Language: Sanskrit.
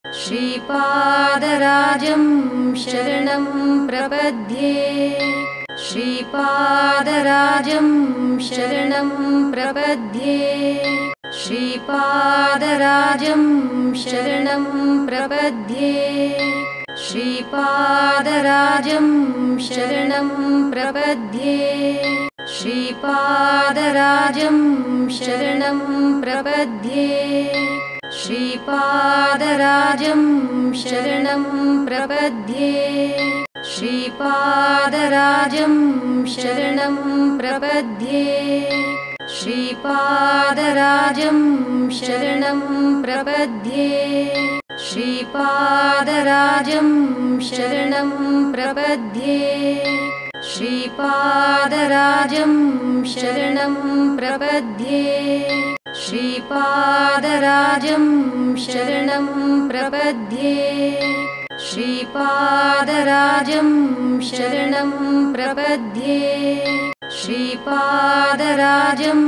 श्रीपादराजं शरणं प्रपद्ये श्रीपादराजं शरणं प्रपद्ये श्रीपादराजं शरणं प्रपद्ये श्रीपादराजं शरणं प्रपद्ये श्रीपादराजं शरणं प्रपद्ये श्रीपादराजं शरणं प्रपद्ये श्रीपादराजं शरणं प्रपद्ये श्रीपादराजं शरणं प्रपद्ये श्रीपादराजं शरणं प्रपद्ये श्रीपादराजं शरणं प्रपद्ये श्रीपादराजं शरणं प्रपद्ये श्रीपादराजं शरणं प्रपद्ये श्रीपादराजं